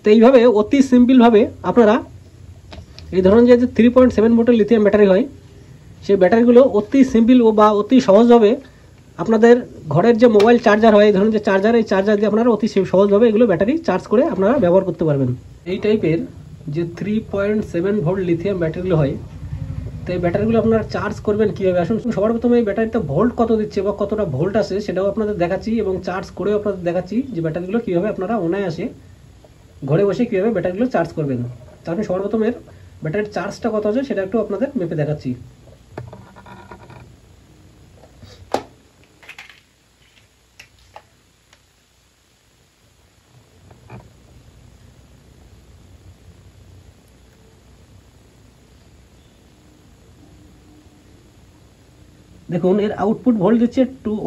তো এইভাবে অতি সিম্পলভাবে আপনারা এই ধরনের যে 3.7 ভোল্টের লিথিয়াম ব্যাটারি হয় সেই ব্যাটারিগুলো অতি সিম্পল বা অতি সহজভাবে আপনাদের ঘরের যে মোবাইল চার্জার হয় এই ধরনের যে চার্জার, এই চার্জার দিয়ে আপনারা অতি সহজভাবে এগুলো ব্যাটারি চার্জ করে আপনারা ব্যবহার করতে পারবেন। এই টাইপের যে 3.7 ভোল্ট লিথিয়াম ব্যাটারিগুলো হয়, তো এই ব্যাটারিগুলো আপনারা চার্জ করবেন কীভাবে আসুন সবার প্রথমে এই ব্যাটারিতে ভোল্ট কত দিচ্ছে বা কতটা ভোল্ট আসে সেটাও আপনাদের দেখাচ্ছি এবং চার্জ করেও আপনাদের দেখাচ্ছি যে ব্যাটারিগুলো কীভাবে আপনারা অনায়াসে ঘরে বসে কীভাবে ব্যাটারিগুলো চার্জ করবেন। তো আমি সবার প্রথমে ব্যাটারির চার্জটা কত আছে সেটা একটু আপনাদের মেপে দেখাচ্ছি। দেখুন এর আউটপুট ভোল্ট দিচ্ছে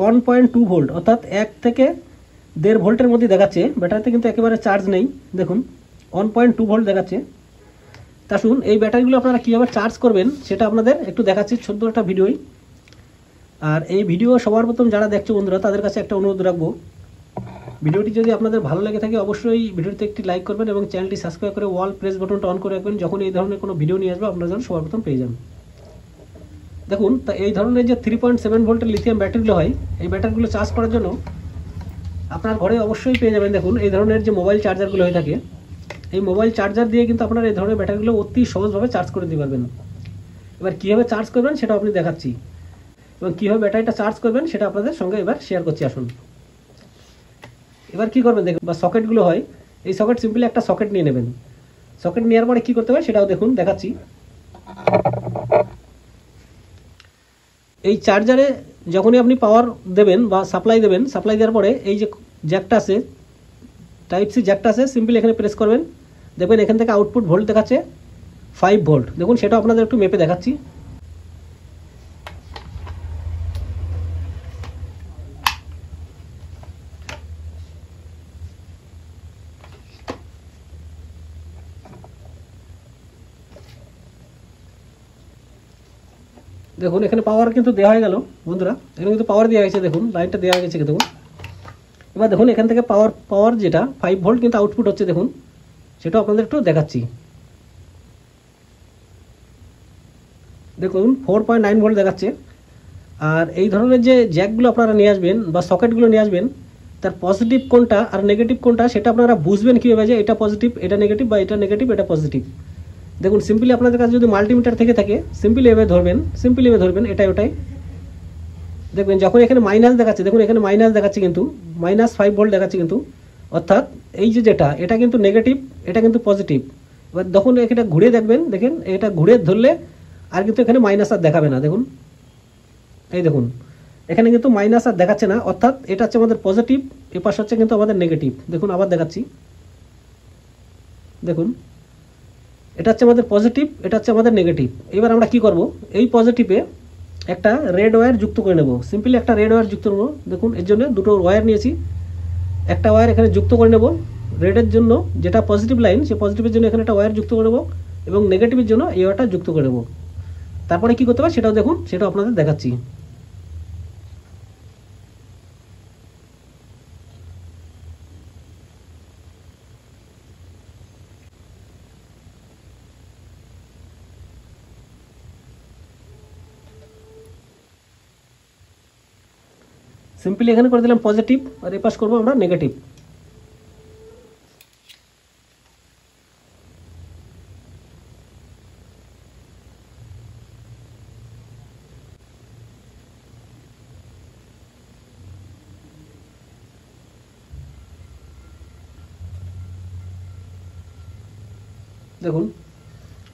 1.2 ভোল্ট, অর্থাৎ 1 থেকে 1.5 ভোল্টের মধ্যে দেখাচ্ছে। ব্যাটারিতে কিন্তু একেবারে চার্জ নেই, দেখুন 1.2 ভোল্ট দেখাচ্ছে। তা শুনুন এই ব্যাটারিগুলো আপনারা কীভাবে চার্জ করবেন সেটা আপনাদের একটু দেখাচ্ছি ছোট্ট একটা ভিডিওই। আর এই ভিডিও সবার প্রথম যারা দেখছো বন্ধুরা তাদের কাছে একটা অনুরোধ রাখবো, ভিডিওটি যদি আপনাদের ভালো লেগে থাকে অবশ্যই ভিডিওতে একটি লাইক করবেন এবং চ্যানেলটি সাবস্ক্রাইব করে অল প্রেস বাটনটা অন করে রাখবেন, যখন এই ধরনের কোনো ভিডিও নিয়ে আসবে আপনারা যেন সবার প্রথম পেয়ে যান। দেখুন তা এই ধরনের যে 3.7 ভোল্টের লিথিয়াম ব্যাটারিগুলো হয় এই ব্যাটারিগুলো চার্জ করার জন্য আপনার ঘরে অবশ্যই পেয়ে যাবেন। দেখুন এই ধরনের যে মোবাইল চার্জারগুলো হয়ে থাকে এই মোবাইল চার্জার দিয়ে কিন্তু আপনারা এই ধরনের ব্যাটারিগুলো অতি সহজভাবে চার্জ করে দিতে পারবেন। এবার কীভাবে চার্জ করবেন সেটা আপনি দেখাচ্ছি এবং কীভাবে ব্যাটারিটা চার্জ করবেন সেটা আপনাদের সঙ্গে এবার শেয়ার করছি। আসুন এবার কী করবেন দেখুন, বা সকেটগুলো হয় এই সকেট সিম্পলি একটা সকেট নিয়ে নেবেন। সকেট নেওয়ার পরে কী করতে হবে সেটাও দেখুন দেখাচ্ছি। এই চার্জারে যখনই আপনি পাওয়ার দেবেন বা সাপ্লাই দেবেন, সাপ্লাই দেওয়ার পরে এই যে জ্যাকটা আছে টাইপ সি জ্যাকটা আছে সিম্পলি এখানে প্রেস করবেন, দেখবেন এখান থেকে আউটপুট ভোল্ট দেখাচ্ছে 5 ভোল্ট। দেখুন সেটা আপনাদের একটু মেপে দেখাচ্ছি। দেখুন এখানে পাওয়ার কিন্তু দেওয়া হয়ে গেল বন্ধুরা, এখানে কিন্তু পাওয়ার দেওয়া হয়েছে, দেখুন লাইনটা দেওয়া হয়ে গেছে দেখুন। এবার দেখুন এখান থেকে পাওয়ার যেটা 5 ভোল্ট কিন্তু আউটপুট হচ্ছে, দেখুন সেটাও আপনাদের একটু দেখাচ্ছি। দেখুন 4.9 ভোল্ট দেখাচ্ছে। আর এই ধরনের যে জ্যাকগুলো আপনারা নিয়ে আসবেন বা সকেটগুলো নিয়ে আসবেন তার পজিটিভ কোনটা আর নেগেটিভ কোনটা সেটা আপনারা বুঝবেন কীভাবে যে এটা পজিটিভ এটা নেগেটিভ বা এটা নেগেটিভ এটা পজিটিভ। দেখুন সিম্পলি আপনাদের কাছে যদি মাল্টিমিটার থেকে থাকে সিম্পলি এভাবে ধরবেন এটাই ওটাই। দেখবেন যখন এখানে মাইনাস দেখাচ্ছে, দেখুন এখানে মাইনাস দেখাচ্ছে কিন্তু -5 ভোল্ট দেখাচ্ছে কিন্তু, অর্থাৎ এই যে যেটা এটা কিন্তু নেগেটিভ এটা কিন্তু পজিটিভ। এবার যখন এটা ঘুরে দেখবেন, দেখেন এটা ঘুরে ধরলে আর কিন্তু এখানে মাইনাস আর দেখাবে না। দেখুন এই দেখুন এখানে কিন্তু মাইনাস আর দেখাচ্ছে না, অর্থাৎ এটা হচ্ছে আমাদের পজিটিভ, এ পাশে হচ্ছে কিন্তু আমাদের নেগেটিভ। দেখুন আবার দেখাচ্ছি, দেখুন এটা হচ্ছে আমাদের পজিটিভ, এটা হচ্ছে আমাদের নেগেটিভ। এবার আমরা কি করব, এই পজিটিভে একটা রেড ওয়্যার যুক্ত করে নেব, সিম্পলি একটা রেড ওয়্যার যুক্ত করব। দেখুন এর জন্য দুটো ওয়্যার নিয়েছি, একটা ওয়্যার এখানে যুক্ত করে নেব রেডের জন্য, যেটা পজিটিভ লাইন সেই পজিটিভের জন্য এখানে একটা ওয়্যার যুক্ত করে নেব এবং নেগেটিভের জন্য এই ওয়্যারটা যুক্ত করে নেব। তারপরে কি করতে হবে সেটাও দেখুন, সেটাও আপনাদের দেখাচ্ছি। সিম্পলি এখানে করে দিলাম পজিটিভ আর এই পাশ করবো আমরা নেগেটিভ। দেখুন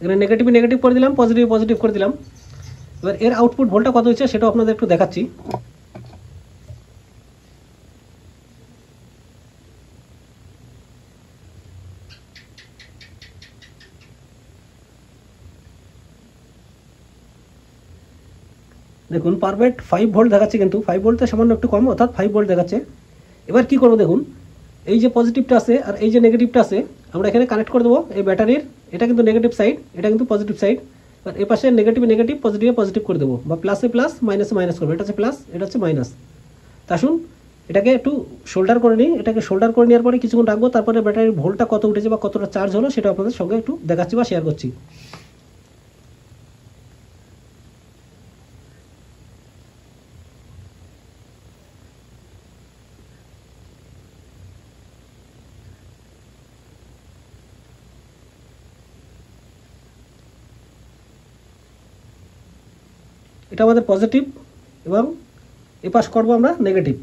এখানে নেগেটিভ করে দিলাম, পজিটিভ করে দিলাম। এবার এর আউটপুট ভোল্টটা কত হচ্ছে সেটাও আপনাদের একটু দেখাচ্ছি। দেখুন পারফেক্ট 5 ভোল্ট দেখাচ্ছে, কিন্তু 5 ভোল্টের সামান্য একটু কম, অর্থাৎ 5 ভোল্ট দেখাচ্ছে। এবার কি করবো দেখুন, এই যে পজিটিভটা আছে আর এই যে নেগেটিভটা আছে আমরা এখানে কানেক্ট করে দেবো এই ব্যাটারির। এটা কিন্তু নেগেটিভ সাইড, এটা কিন্তু পজিটিভ সাইড। আর এ পাশে নেগেটিভ পজিটিভ করে দেবো, বা প্লাসে প্লাস মাইনাসে মাইনাস করবো। এটা হচ্ছে প্লাস, এটা হচ্ছে মাইনাস। তা আসুন এটাকে একটু শোল্ডার করে নিই। এটাকে শোল্ডার করে নেওয়ার পরে কিছুক্ষণ রাখবো, তারপরে ব্যাটারির ভোল্টটা কত উঠেছে বা কতটা চার্জ হলো সেটা আপনাদের সঙ্গে একটু দেখাচ্ছি বা শেয়ার করছি। এটা আমাদের পজিটিভ এবং এপাশ করবো আমরা নেগেটিভ।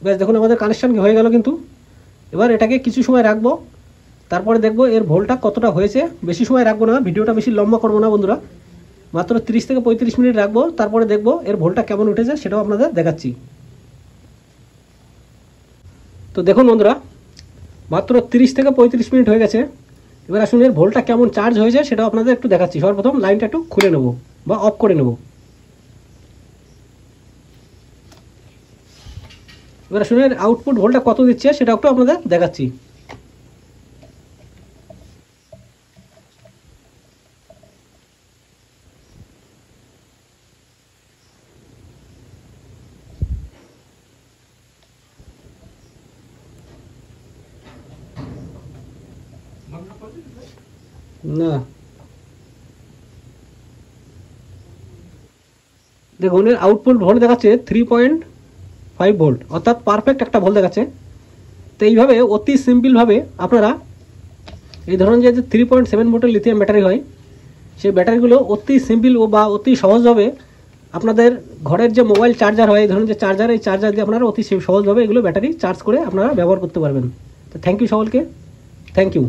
ব্যাস দেখুন আমাদের কানেকশান হয়ে গেল। কিন্তু এবার এটাকে কিছু সময় রাখবো, তারপরে দেখবো এর ভোল্টটা কতটা হয়েছে। বেশি সময় রাখবো না, ভিডিওটা বেশি লম্বা করবো না বন্ধুরা, মাত্র 30 থেকে 35 মিনিট রাখবো। তারপরে দেখবো এর ভোল্টটা কেমন উঠেছে সেটাও আপনাদের দেখাচ্ছি। তো দেখুন বন্ধুরা, মাত্র 30 থেকে 35 মিনিট হয়ে গেছে। এবার আসুন এর ভোল্টটা কেমন চার্জ হয়েছে সেটাও আপনাদের একটু দেখাচ্ছি। সর্বপ্রথম লাইনটা একটু খুলে নেব বা অফ করে নেব। এবার আসুন এর আউটপুট ভোল্টটা কত দিচ্ছে সেটা একটু আপনাদের দেখাচ্ছি। না দেখুন এর আউটপুট ভোল্ট দেখাচ্ছে 3.5 ভোল্ট, অর্থাৎ পারফেক্ট একটা ভোল্ট দেখাচ্ছে। তো এইভাবে অতি সিম্পলভাবে আপনারা এই ধরনের যে 3.7 ভোল্টের লিথিয়াম ব্যাটারি হয় সেই ব্যাটারিগুলো অতি সিম্পল বা অতি সহজভাবে আপনাদের ঘরের যে মোবাইল চার্জার হয়, এই ধরনের যে চার্জার, এই চার্জার দিয়ে আপনারা অতি সহজভাবে এগুলো ব্যাটারি চার্জ করে আপনারা ব্যবহার করতে পারবেন। তো থ্যাংক ইউ সকলকে, থ্যাংক ইউ।